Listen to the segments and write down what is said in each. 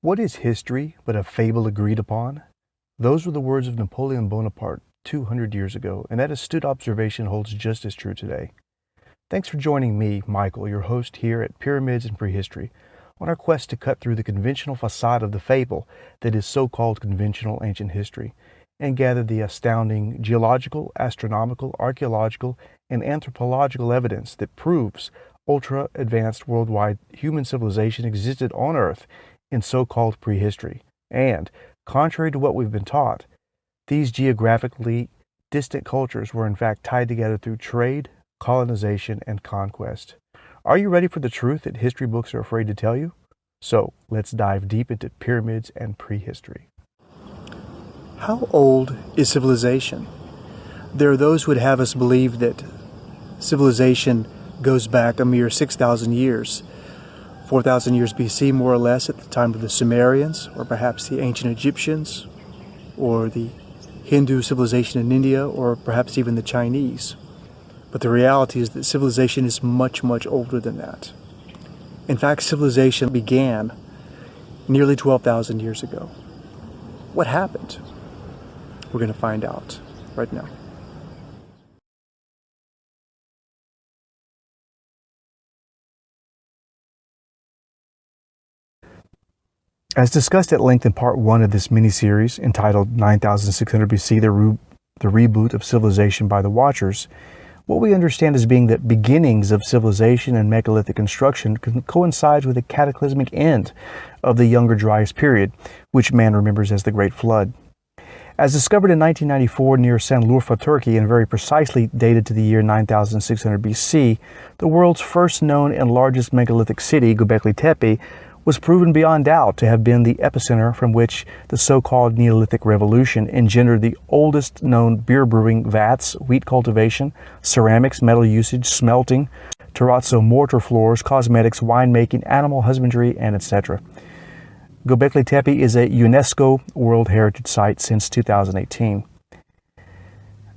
What is history but a fable agreed upon? Those were the words of Napoleon Bonaparte 200 years ago, and that astute observation holds just as true today. Thanks for joining me, Michael, your host here at Pyramids and Prehistory, on our quest to cut through the conventional facade of the fable that is so-called conventional ancient history, and gather the astounding geological, astronomical, archaeological, and anthropological evidence that proves ultra-advanced worldwide human civilization existed on Earth in so-called prehistory. And, contrary to what we've been taught, these geographically distant cultures were in fact tied together through trade, colonization, and conquest. Are you ready for the truth that history books are afraid to tell you? So, let's dive deep into pyramids and prehistory. How old is civilization? There are those who would have us believe that civilization goes back a mere 6,000 years, 4,000 years BC more or less at the time of the Sumerians, or perhaps the ancient Egyptians, or the Hindu civilization in India, or perhaps even the Chinese. But the reality is that civilization is much, much older than that. In fact, civilization began nearly 12,000 years ago. What happened? We're going to find out right now. As discussed at length in part 1 of this mini-series entitled 9600 BC, the Reboot of Civilization by the Watchers, what we understand as being the beginnings of civilization and megalithic construction coincides with the cataclysmic end of the Younger Dryas period, which man remembers as the Great Flood. As discovered in 1994 near Sanliurfa, Turkey, and very precisely dated to the year 9600 BC, the world's first known and largest megalithic city, Göbekli Tepe, was proven beyond doubt to have been the epicenter from which the so-called Neolithic Revolution engendered the oldest known beer brewing vats, wheat cultivation, ceramics, metal usage, smelting, terrazzo mortar floors, cosmetics, winemaking, animal husbandry, and etc. Göbekli Tepe is a UNESCO World Heritage Site since 2018.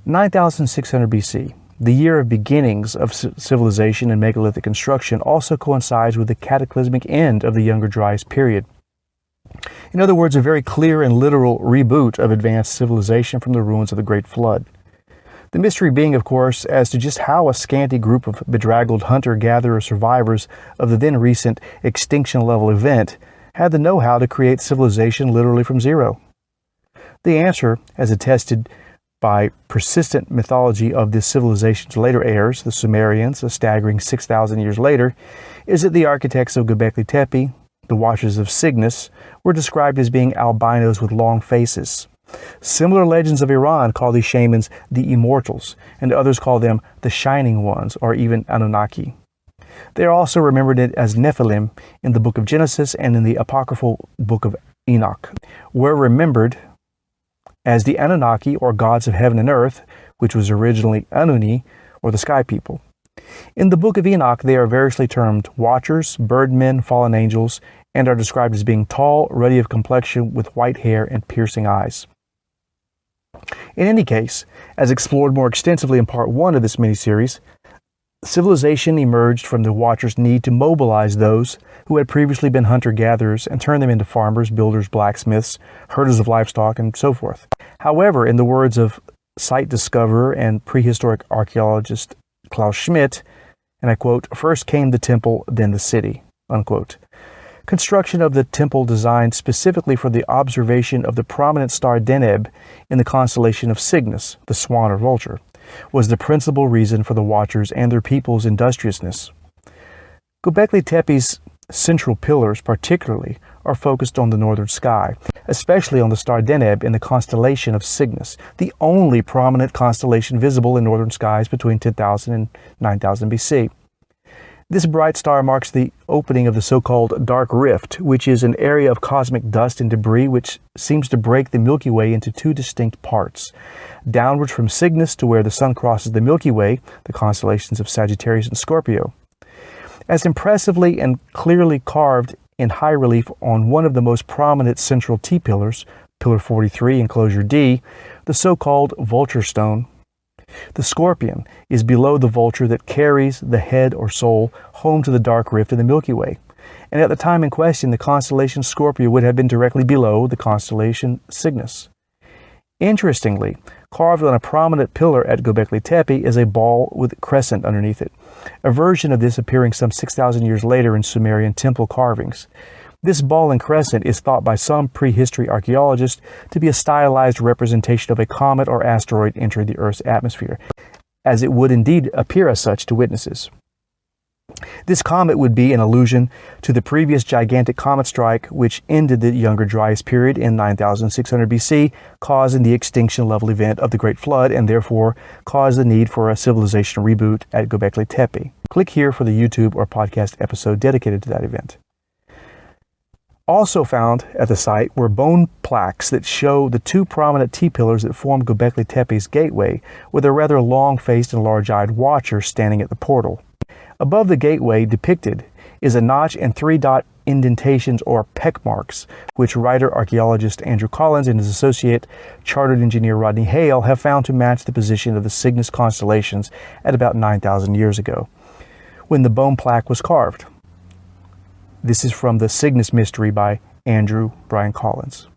9600 BC. The year of beginnings of civilization and megalithic construction also coincides with the cataclysmic end of the Younger Dryas period. In other words, a very clear and literal reboot of advanced civilization from the ruins of the Great Flood. The mystery being, of course, as to just how a scanty group of bedraggled hunter-gatherer survivors of the then recent extinction-level event had the know-how to create civilization literally from zero. The answer, as attested by persistent mythology of this civilization's later heirs, the Sumerians, a staggering 6,000 years later, is that the architects of Göbekli Tepe, the watchers of Cygnus, were described as being albinos with long faces. Similar legends of Iran call these shamans the Immortals, and others call them the Shining Ones, or even Anunnaki. They are also remembered as Nephilim in the book of Genesis and in the apocryphal book of Enoch, were remembered as the Anunnaki, or gods of heaven and earth, which was originally Anuni, or the sky people. In the book of Enoch, they are variously termed watchers, birdmen, fallen angels, and are described as being tall, ruddy of complexion, with white hair and piercing eyes. In any case, as explored more extensively in part 1 of this mini-series, civilization emerged from the watchers' need to mobilize those who had previously been hunter-gatherers and turn them into farmers, builders, blacksmiths, herders of livestock, and so forth. However, in the words of site discoverer and prehistoric archaeologist Klaus Schmidt, and I quote, "First came the temple, then the city," unquote. Construction of the temple designed specifically for the observation of the prominent star Deneb in the constellation of Cygnus, the swan or vulture, was the principal reason for the watchers and their people's industriousness. Göbekli Tepe's central pillars, particularly, are focused on the northern sky, especially on the star Deneb in the constellation of Cygnus, the only prominent constellation visible in northern skies between 10,000 and 9,000 BC. This bright star marks the opening of the so-called Dark Rift, which is an area of cosmic dust and debris which seems to break the Milky Way into two distinct parts. Downwards from Cygnus to where the sun crosses the Milky Way, the constellations of Sagittarius and Scorpio. As impressively and clearly carved in high relief on one of the most prominent central T-pillars, Pillar 43, Enclosure D, the so-called vulture stone, The scorpion is below the vulture that carries the head or soul home to the dark rift in the Milky Way. and at the time in question, the constellation Scorpio would have been directly below the constellation Cygnus. Interestingly, carved on a prominent pillar at Göbekli Tepe is a ball with a crescent underneath it, a version of this appearing some 6,000 years later in Sumerian temple carvings. This ball and crescent is thought by some prehistory archaeologists to be a stylized representation of a comet or asteroid entering the Earth's atmosphere, as it would indeed appear as such to witnesses. This comet would be an allusion to the previous gigantic comet strike which ended the Younger Dryas period in 9600 BC, causing the extinction level event of the Great Flood, and therefore caused the need for a civilization reboot at Göbekli Tepe. Click here for the YouTube or podcast episode dedicated to that event. Also found at the site were bone plaques that show the two prominent T-pillars that form Göbekli Tepe's gateway, with a rather long-faced and large-eyed watcher standing at the portal. Above the gateway depicted is a notch and three-dot indentations or peck marks, which writer-archaeologist Andrew Collins and his associate chartered engineer Rodney Hale have found to match the position of the Cygnus constellations at about 9,000 years ago, when the bone plaque was carved. This is from the Cygnus Mystery by Andrew Brian Collins.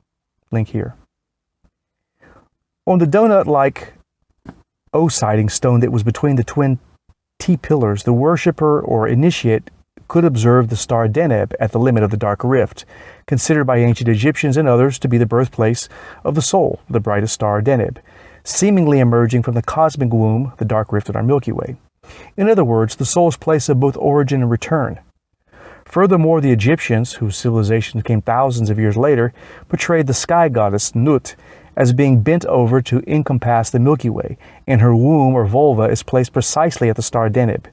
Link here. On the donut-like O-siding stone that was between the twin T-pillars, the worshipper or initiate could observe the star Deneb at the limit of the Dark Rift, considered by ancient Egyptians and others to be the birthplace of the Sol, the brightest star Deneb, seemingly emerging from the cosmic womb, the Dark Rift in our Milky Way. In other words, the Sol's place of both origin and return. Furthermore, the Egyptians, whose civilization came thousands of years later, portrayed the sky goddess Nut as being bent over to encompass the Milky Way, and her womb or vulva is placed precisely at the star Deneb.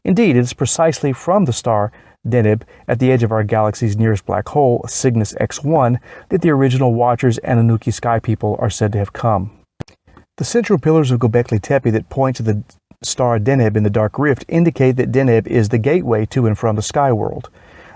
Indeed, it is precisely from the star Deneb, at the edge of our galaxy's nearest black hole, Cygnus X1, that the original Watchers and Anunnaki sky people are said to have come. The central pillars of Göbekli Tepe that point to the star Deneb in the Dark Rift indicate that Deneb is the gateway to and from the sky world.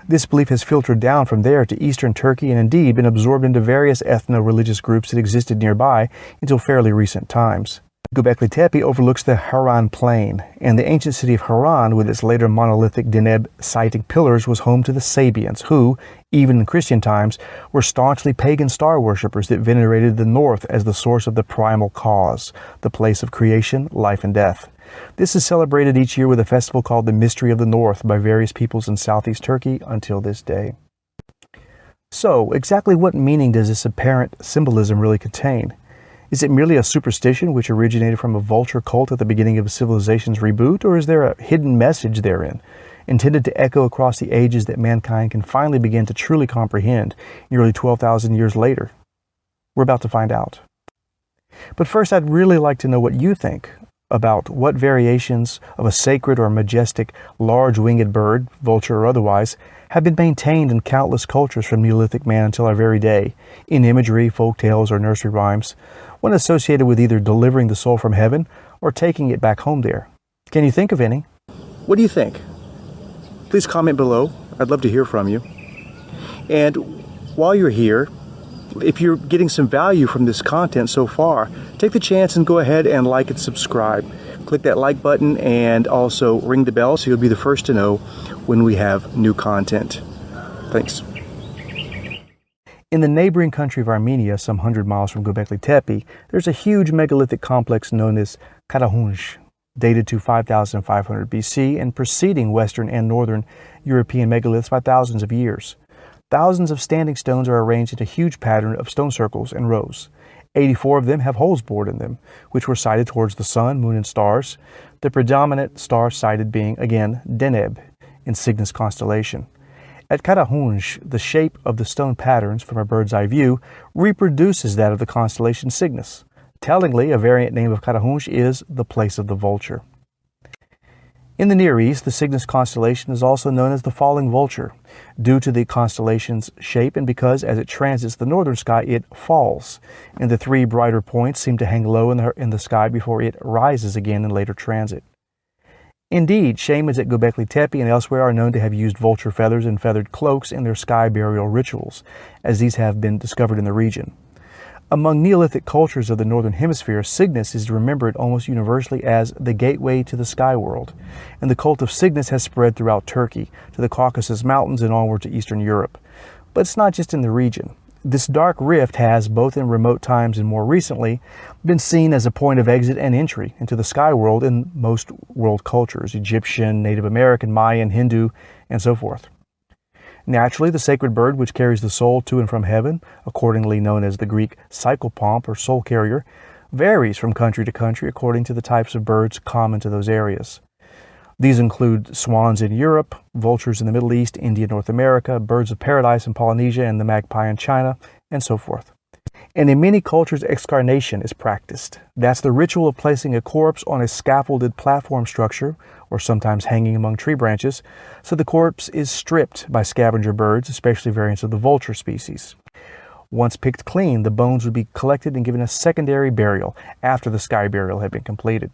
This belief has filtered down from there to eastern Turkey and indeed been absorbed into various ethno-religious groups that existed nearby until fairly recent times. Göbekli Tepe overlooks the Harran Plain, and the ancient city of Harran, with its later monolithic Deneb-siting pillars, was home to the Sabians, who, even in Christian times, were staunchly pagan star worshippers that venerated the north as the source of the primal cause, the place of creation, life, and death. This is celebrated each year with a festival called the Mystery of the North by various peoples in southeast Turkey until this day. So, exactly what meaning does this apparent symbolism really contain? Is it merely a superstition which originated from a vulture cult at the beginning of a civilization's reboot, or is there a hidden message therein, intended to echo across the ages that mankind can finally begin to truly comprehend nearly 12,000 years later? We're about to find out. But first, I'd really like to know what you think about what variations of a sacred or majestic large-winged bird, vulture or otherwise, have been maintained in countless cultures from Neolithic man until our very day, in imagery, folk tales, or nursery rhymes, one associated with either delivering the soul from heaven or taking it back home there. Can you think of any? What do you think? Please comment below. I'd love to hear from you. And while you're here, if you're getting some value from this content so far, take the chance and go ahead and like and subscribe. Click that like button and also ring the bell so you'll be the first to know when we have new content. Thanks. In the neighboring country of Armenia, some 100 miles from Göbekli Tepe, there's a huge megalithic complex known as Karahunj, dated to 5500 BC and preceding Western and Northern European megaliths by thousands of years. Thousands of standing stones are arranged in a huge pattern of stone circles and rows. 84 of them have holes bored in them, which were sighted towards the sun, moon, and stars, the predominant star sighted being, again, Deneb in Cygnus constellation. At Karahunj, the shape of the stone patterns from a bird's eye view reproduces that of the constellation Cygnus. Tellingly, a variant name of Karahunj is the place of the vulture. In the Near East, the Cygnus constellation is also known as the falling vulture, due to the constellation's shape and because as it transits the northern sky, it falls, and the three brighter points seem to hang low in the sky before it rises again in later transit. Indeed, shamans at Göbekli Tepe and elsewhere are known to have used vulture feathers and feathered cloaks in their sky burial rituals, as these have been discovered in the region. Among Neolithic cultures of the Northern Hemisphere, Cygnus is remembered almost universally as the gateway to the sky world, and the cult of Cygnus has spread throughout Turkey, to the Caucasus Mountains, and onward to Eastern Europe. But it's not just in the region. This dark rift has, both in remote times and more recently, been seen as a point of exit and entry into the sky world in most world cultures: Egyptian, Native American, Mayan, Hindu, and so forth. Naturally, the sacred bird which carries the soul to and from heaven, accordingly known as the Greek psychopomp or soul carrier, varies from country to country according to the types of birds common to those areas. These include swans in Europe, vultures in the Middle East, India, North America, birds of paradise in Polynesia, and the magpie in China, and so forth. And in many cultures, excarnation is practiced. That's the ritual of placing a corpse on a scaffolded platform structure, or sometimes hanging among tree branches, so the corpse is stripped by scavenger birds, especially variants of the vulture species. Once picked clean, the bones would be collected and given a secondary burial after the sky burial had been completed.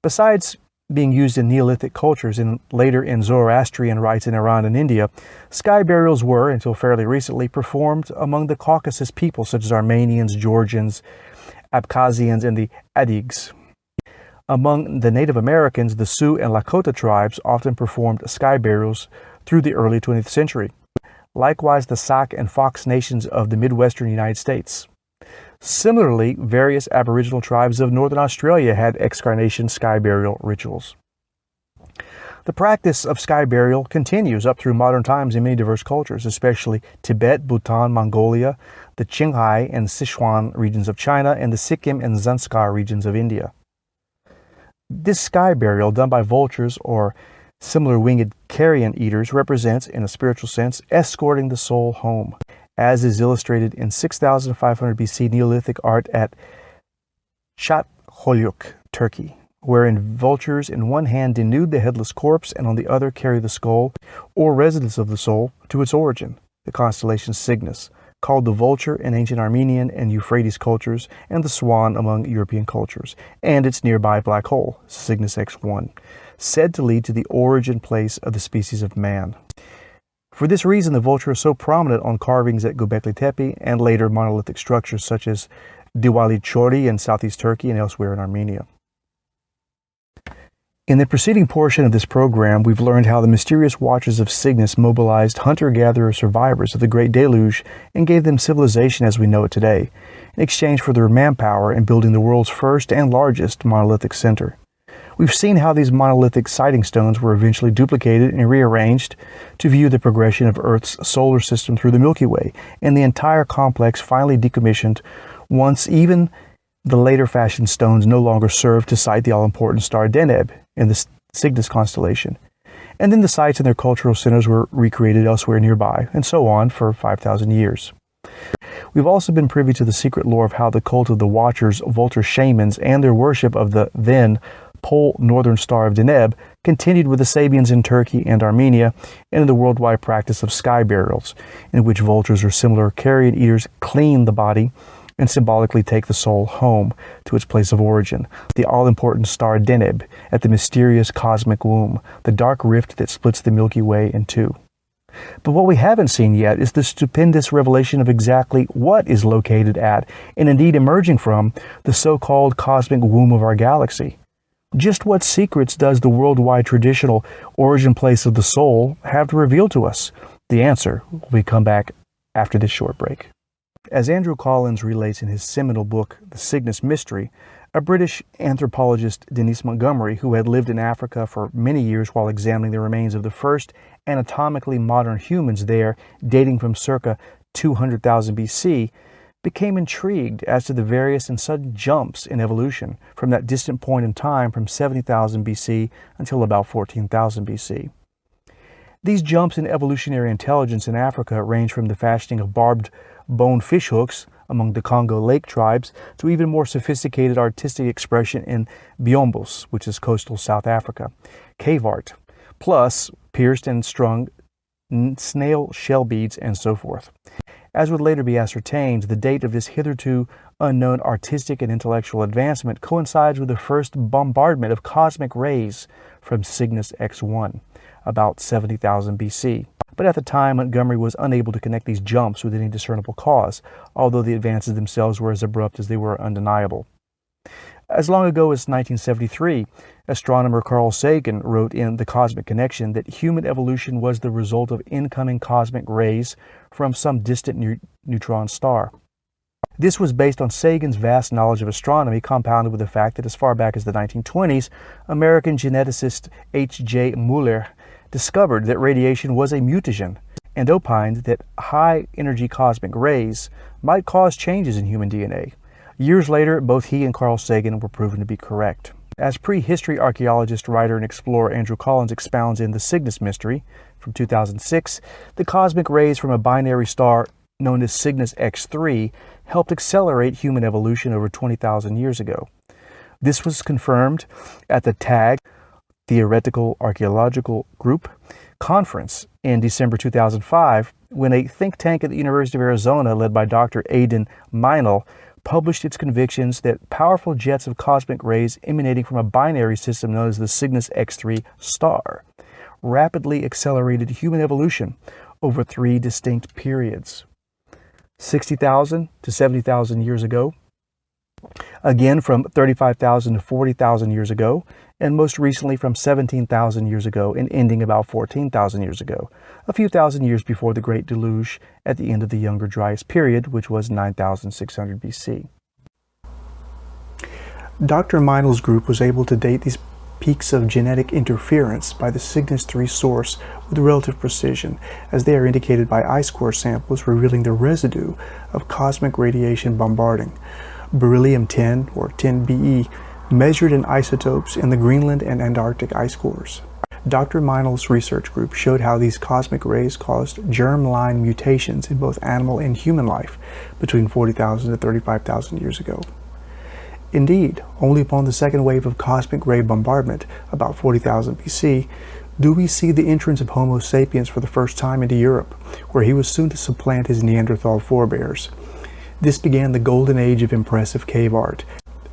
Besides being used in Neolithic cultures and later in Zoroastrian rites in Iran and India, sky burials were, until fairly recently, performed among the Caucasus peoples such as Armenians, Georgians, Abkhazians, and the Adigs. Among the Native Americans, the Sioux and Lakota tribes often performed sky burials through the early 20th century. Likewise, the Sac and Fox nations of the Midwestern United States. Similarly, various Aboriginal tribes of Northern Australia had excarnation sky burial rituals. The practice of sky burial continues up through modern times in many diverse cultures, especially Tibet, Bhutan, Mongolia, the Qinghai and Sichuan regions of China, and the Sikkim and Zanskar regions of India. This sky burial, done by vultures or similar winged carrion eaters, represents, in a spiritual sense, escorting the soul home, as is illustrated in 6500 BC Neolithic art at Çatalhöyük, Turkey, wherein vultures in one hand denude the headless corpse and on the other carry the skull, or residence of the soul, to its origin, the constellation Cygnus, called the vulture in ancient Armenian and Euphrates cultures, and the swan among European cultures, and its nearby black hole, Cygnus X1, said to lead to the origin place of the species of man. For this reason, the vulture is so prominent on carvings at Göbekli Tepe and later monolithic structures such as Diwali Chori in southeast Turkey and elsewhere in Armenia. In the preceding portion of this program, we've learned how the mysterious watchers of Cygnus mobilized hunter-gatherer survivors of the Great Deluge and gave them civilization as we know it today, in exchange for their manpower in building the world's first and largest monolithic center. We've seen how these monolithic sighting stones were eventually duplicated and rearranged to view the progression of Earth's solar system through the Milky Way, and the entire complex finally decommissioned once even the later fashioned stones no longer served to sight the all-important star Deneb in the Cygnus constellation. And then the sites and their cultural centers were recreated elsewhere nearby, and so on for 5,000 years. We've also been privy to the secret lore of how the cult of the Watchers, vulture shamans, and their worship of the then pole northern star of Deneb continued with the Sabians in Turkey and Armenia, and in the worldwide practice of sky burials, in which vultures or similar carrion eaters clean the body and symbolically take the soul home to its place of origin, the all-important star Deneb at the mysterious cosmic womb, the dark rift that splits the Milky Way in two. But what we haven't seen yet is the stupendous revelation of exactly what is located at, and indeed emerging from, the so-called cosmic womb of our galaxy. Just what secrets does the worldwide traditional origin place of the soul have to reveal to us? The answer will we come back after this short break. As Andrew Collins relates in his seminal book, The Cygnus Mystery, a British anthropologist, Denise Montgomery, who had lived in Africa for many years while examining the remains of the first anatomically modern humans there, dating from circa 200,000 BC, became intrigued as to the various and sudden jumps in evolution from that distant point in time from 70,000 BC until about 14,000 BC. These jumps in evolutionary intelligence in Africa range from the fashioning of barbed bone fishhooks among the Congo lake tribes to even more sophisticated artistic expression in Biombos, which is coastal South Africa, cave art, plus pierced and strung snail shell beads and so forth. As would later be ascertained, the date of this hitherto unknown artistic and intellectual advancement coincides with the first bombardment of cosmic rays from Cygnus X1, about 70,000 BC. but at the time Montgomery was unable to connect these jumps with any discernible cause, although the advances themselves were as abrupt as they were undeniable. As long ago as 1973, astronomer Carl Sagan wrote in The Cosmic Connection that human evolution was the result of incoming cosmic rays from some distant neutron star. This was based on Sagan's vast knowledge of astronomy, compounded with the fact that as far back as the 1920s, American geneticist H.J. Muller discovered that radiation was a mutagen and opined that high-energy cosmic rays might cause changes in human DNA. Years later, both he and Carl Sagan were proven to be correct. As prehistory archaeologist, writer, and explorer Andrew Collins expounds in The Cygnus Mystery from 2006, the cosmic rays from a binary star known as Cygnus X3 helped accelerate human evolution over 20,000 years ago. This was confirmed at the TAG, Theoretical Archaeological Group, conference in December 2005, when a think tank at the University of Arizona led by Dr. Aidan Meinl published its convictions that powerful jets of cosmic rays emanating from a binary system known as the Cygnus X3 star rapidly accelerated human evolution over 3 distinct periods: 60,000 to 70,000 years ago, again from 35,000 to 40,000 years ago, and most recently from 17,000 years ago and ending about 14,000 years ago, a few thousand years before the Great Deluge at the end of the Younger Dryas period, which was 9,600 BC. Dr. Meinl's group was able to date these peaks of genetic interference by the Cygnus 3 source with relative precision, as they are indicated by ice core samples revealing the residue of cosmic radiation bombarding beryllium-10 or 10Be measured in isotopes in the Greenland and Antarctic ice cores. Dr. Meinl's research group showed how these cosmic rays caused germline mutations in both animal and human life between 40,000 to 35,000 years ago. Indeed, only upon the second wave of cosmic ray bombardment, about 40,000 BC, do we see the entrance of Homo sapiens for the first time into Europe, where he was soon to supplant his Neanderthal forebears. This began the golden age of impressive cave art,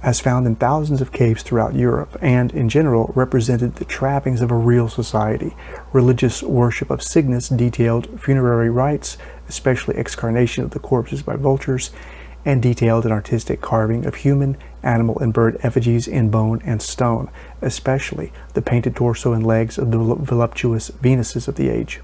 as found in thousands of caves throughout Europe, and, in general, represented the trappings of a real society. Religious worship of Cygnus detailed funerary rites, especially excarnation of the corpses by vultures, and detailed an artistic carving of human, animal, and bird effigies in bone and stone, especially the painted torso and legs of the voluptuous Venuses of the age.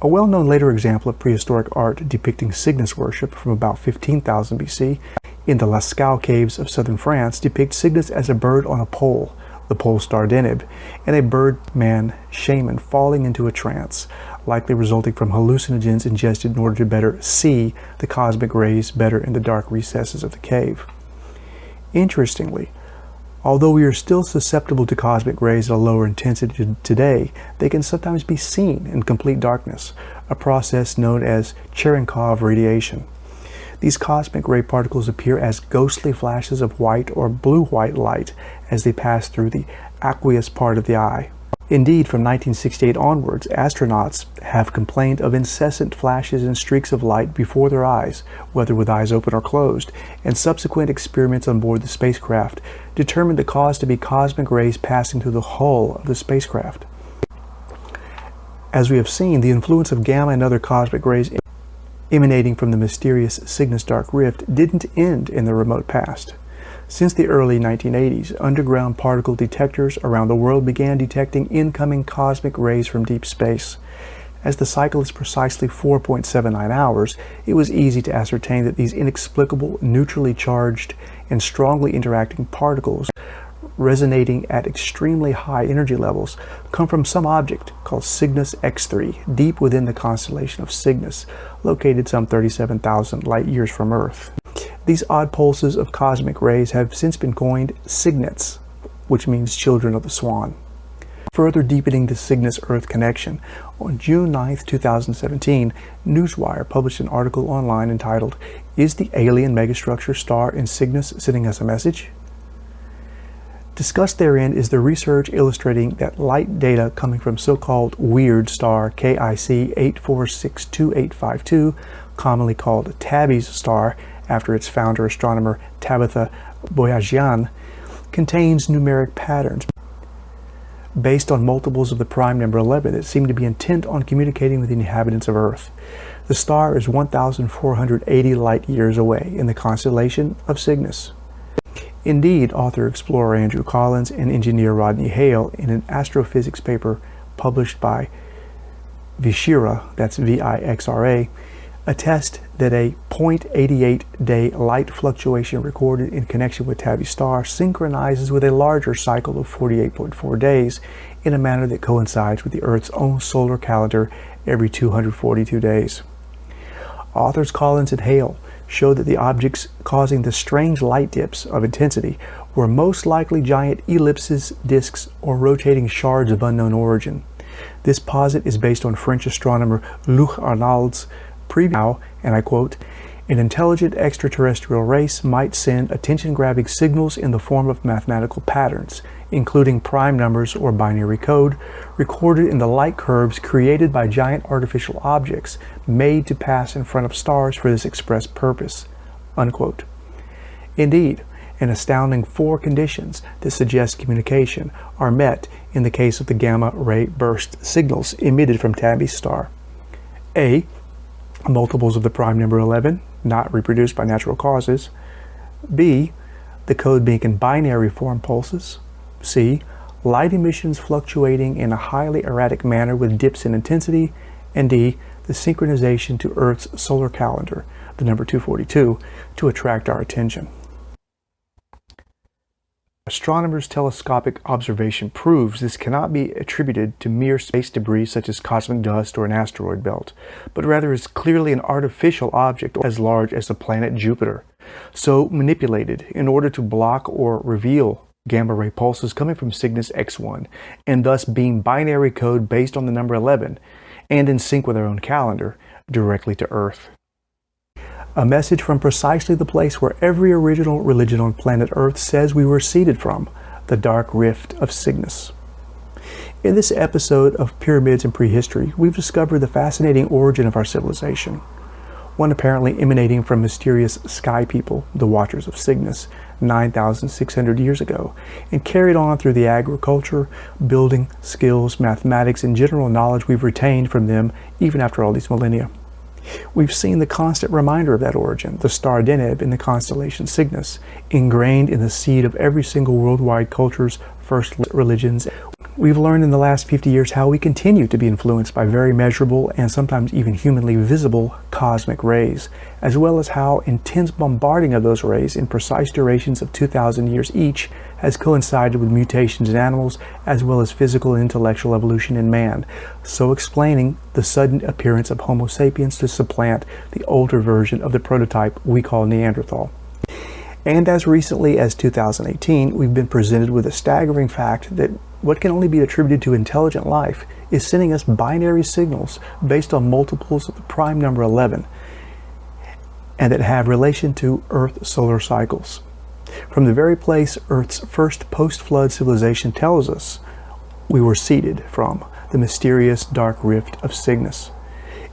A well-known later example of prehistoric art depicting Cygnus worship from about 15,000 BC in the Lascaux caves of southern France depicts Cygnus as a bird on a pole, the pole star Deneb, and a birdman shaman falling into a trance, likely resulting from hallucinogens ingested in order to better see the cosmic rays better in the dark recesses of the cave. Interestingly, although we are still susceptible to cosmic rays at a lower intensity today, they can sometimes be seen in complete darkness, a process known as Cherenkov radiation. These cosmic ray particles appear as ghostly flashes of white or blue-white light as they pass through the aqueous part of the eye. Indeed, from 1968 onwards, astronauts have complained of incessant flashes and streaks of light before their eyes, whether with eyes open or closed, and subsequent experiments on board the spacecraft determined the cause to be cosmic rays passing through the hull of the spacecraft. As we have seen, the influence of gamma and other cosmic rays emanating from the mysterious Cygnus Dark Rift didn't end in the remote past. Since the early 1980s, underground particle detectors around the world began detecting incoming cosmic rays from deep space. As the cycle is precisely 4.79 hours, it was easy to ascertain that these inexplicable, neutrally charged, and strongly interacting particles resonating at extremely high energy levels come from some object called Cygnus X3, deep within the constellation of Cygnus, located some 37,000 light-years from Earth. These odd pulses of cosmic rays have since been coined cygnets, which means children of the swan. Further deepening the Cygnus-Earth connection, on June 9, 2017, Newswire published an article online entitled, "Is the Alien Megastructure Star in Cygnus Sending Us a Message?" Discussed therein is the research illustrating that light data coming from so-called weird star KIC 846282, commonly called Tabby's star after its founder astronomer Tabitha Boyajian, contains numeric patterns based on multiples of the prime number 11 that seem to be intent on communicating with the inhabitants of Earth. The star is 1,480 light years away in the constellation of Cygnus. Indeed, author-explorer Andrew Collins and engineer Rodney Hale, in an astrophysics paper published by Vixra, that's V-I-X-R-A, attest that a 0.88-day light fluctuation recorded in connection with Tabby's star synchronizes with a larger cycle of 48.4 days in a manner that coincides with the Earth's own solar calendar every 242 days. Authors Collins and Hale showed that the objects causing the strange light dips of intensity were most likely giant ellipses, disks, or rotating shards of unknown origin. This posit is based on French astronomer Luc Arnaud's previous, and I quote, "An intelligent extraterrestrial race might send attention-grabbing signals in the form of mathematical patterns, including prime numbers or binary code, recorded in the light curves created by giant artificial objects made to pass in front of stars for this express purpose," unquote. Indeed, an astounding 4 conditions that suggest communication are met in the case of the gamma-ray burst signals emitted from Tabby's star. A. Multiples of the prime number 11, not reproduced by natural causes. B. The code being in binary form pulses. C. Light emissions fluctuating in a highly erratic manner with dips in intensity. And D. The synchronization to Earth's solar calendar, the number 242, to attract our attention. Astronomers' telescopic observation proves this cannot be attributed to mere space debris such as cosmic dust or an asteroid belt, but rather is clearly an artificial object as large as the planet Jupiter, so manipulated in order to block or reveal gamma-ray pulses coming from Cygnus X1, and thus beam binary code based on the number 11, and in sync with our own calendar, directly to Earth. A message from precisely the place where every original religion on planet Earth says we were seeded from, the Dark Rift of Cygnus. In this episode of Pyramids and Prehistory, we've discovered the fascinating origin of our civilization, one apparently emanating from mysterious sky people, the Watchers of Cygnus, 9,600 years ago, and carried on through the agriculture, building, skills, mathematics, and general knowledge we've retained from them even after all these millennia. We've seen the constant reminder of that origin, the star Deneb in the constellation Cygnus, ingrained in the seed of every single worldwide culture's first religions. We've learned in the last 50 years how we continue to be influenced by very measurable and sometimes even humanly visible cosmic rays, as well as how intense bombarding of those rays in precise durations of 2,000 years each has coincided with mutations in animals as well as physical and intellectual evolution in man, so explaining the sudden appearance of Homo sapiens to supplant the older version of the prototype we call Neanderthal. And as recently as 2018, we've been presented with a staggering fact that what can only be attributed to intelligent life is sending us binary signals based on multiples of the prime number 11, and that have relation to Earth solar cycles. From the very place Earth's first post-flood civilization tells us we were seeded from, the mysterious Dark Rift of Cygnus.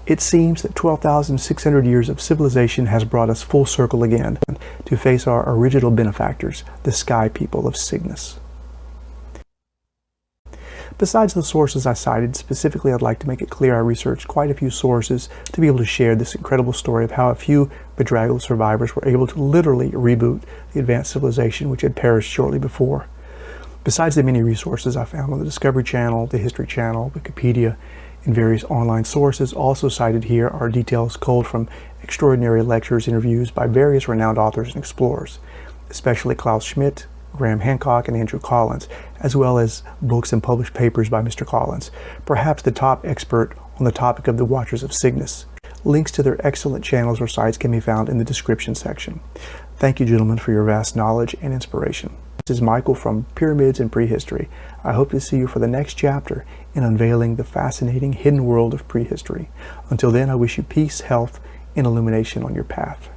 It seems that 12,600 years of civilization has brought us full circle again to face our original benefactors, the sky people of Cygnus. Besides the sources I cited, specifically I'd like to make it clear I researched quite a few sources to be able to share this incredible story of how a few bedraggled survivors were able to literally reboot the advanced civilization which had perished shortly before. Besides the many resources I found on the Discovery Channel, the History Channel, Wikipedia, and various online sources, also cited here are details culled from extraordinary lectures, interviews by various renowned authors and explorers, especially Klaus Schmidt, Graham Hancock, and Andrew Collins, as well as books and published papers by Mr. Collins, perhaps the top expert on the topic of the Watchers of Cygnus. Links to their excellent channels or sites can be found in the description section. Thank you, gentlemen, for your vast knowledge and inspiration. This is Michael from Pyramids and Prehistory. I hope to see you for the next chapter in unveiling the fascinating hidden world of prehistory. Until then, I wish you peace, health, and illumination on your path.